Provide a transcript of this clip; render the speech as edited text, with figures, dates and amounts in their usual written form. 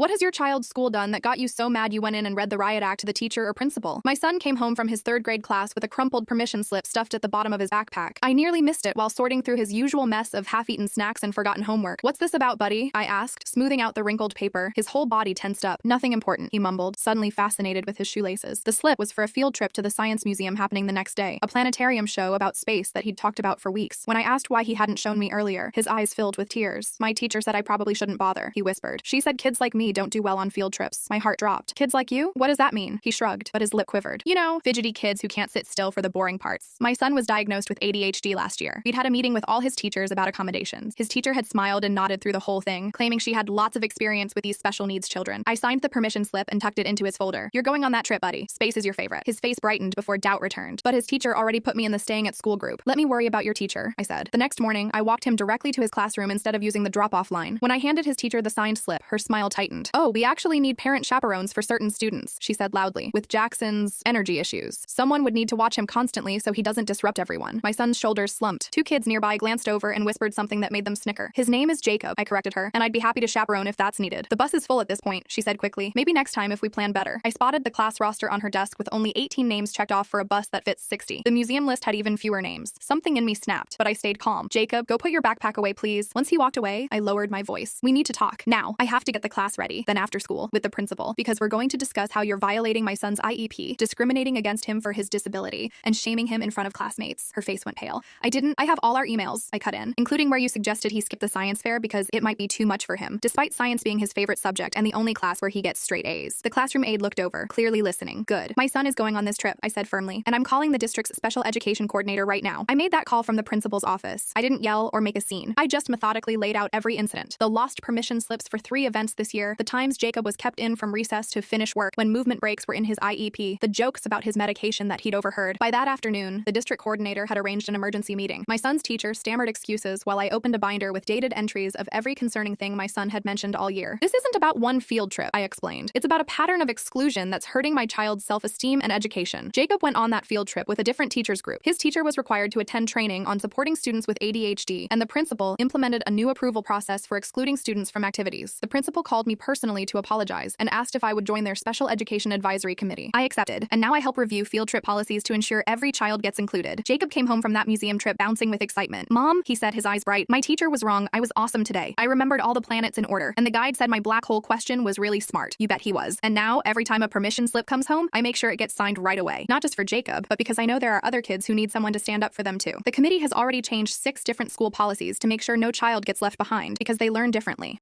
What has your child's school done that got you so mad you went in and read the riot act to the teacher or principal? My son came home from his third grade class with a crumpled permission slip stuffed at the bottom of his backpack. I nearly missed it while sorting through his usual mess of half-eaten snacks and forgotten homework. What's this about, buddy? I asked, smoothing out the wrinkled paper. His whole body tensed up. Nothing important, he mumbled, suddenly fascinated with his shoelaces. The slip was for a field trip to the science museum happening the next day, a planetarium show about space that he'd talked about for weeks. When I asked why he hadn't shown me earlier, his eyes filled with tears. My teacher said I probably shouldn't bother, he whispered. She said kids like me don't do well on field trips. My heart dropped. Kids like you? What does that mean? He shrugged, but his lip quivered. You know, fidgety kids who can't sit still for the boring parts. My son was diagnosed with ADHD last year. We'd had a meeting with all his teachers about accommodations. His teacher had smiled and nodded through the whole thing, claiming she had lots of experience with these special needs children. I signed the permission slip and tucked it into his folder. You're going on that trip, buddy. Space is your favorite. His face brightened before doubt returned. But his teacher already put me in the staying at school group. Let me worry about your teacher, I said. The next morning, I walked him directly to his classroom instead of using the drop-off line. When I handed his teacher the signed slip, her smile tightened. Oh, we actually need parent chaperones for certain students, she said loudly. With Jackson's energy issues, someone would need to watch him constantly so he doesn't disrupt everyone. My son's shoulders slumped. Two kids nearby glanced over and whispered something that made them snicker. His name is Jacob, I corrected her, and I'd be happy to chaperone if that's needed. The bus is full at this point, she said quickly. Maybe next time if we plan better. I spotted the class roster on her desk with only 18 names checked off for a bus that fits 60. The museum list had even fewer names. Something in me snapped, but I stayed calm. Jacob, go put your backpack away, please. Once he walked away, I lowered my voice. We need to talk. Now. I have to get the class ready, then after school, with the principal, because we're going to discuss how you're violating my son's IEP, discriminating against him for his disability, and shaming him in front of classmates. Her face went pale. I have all our emails, I cut in, including where you suggested he skip the science fair because it might be too much for him, despite science being his favorite subject and the only class where he gets straight A's. The classroom aide looked over, clearly listening. Good. My son is going on this trip, I said firmly, and I'm calling the district's special education coordinator right now. I made that call from the principal's office. I didn't yell or make a scene. I just methodically laid out every incident. The lost permission slips for 3 events this year, the times Jacob was kept in from recess to finish work when movement breaks were in his IEP, the jokes about his medication that he'd overheard. By that afternoon, the district coordinator had arranged an emergency meeting. My son's teacher stammered excuses while I opened a binder with dated entries of every concerning thing my son had mentioned all year. This isn't about one field trip, I explained. It's about a pattern of exclusion that's hurting my child's self-esteem and education. Jacob went on that field trip with a different teachers group. His teacher was required to attend training on supporting students with ADHD, and the principal implemented a new approval process for excluding students from activities. The principal called me personally to apologize and asked if I would join their special education advisory committee. I accepted, and now I help review field trip policies to ensure every child gets included. Jacob came home from that museum trip bouncing with excitement. Mom, he said, his eyes bright, my teacher was wrong. I was awesome today. I remembered all the planets in order, and the guide said my black hole question was really smart. You bet he was. And now, every time a permission slip comes home, I make sure it gets signed right away. Not just for Jacob, but because I know there are other kids who need someone to stand up for them too. The committee has already changed 6 different school policies to make sure no child gets left behind because they learn differently.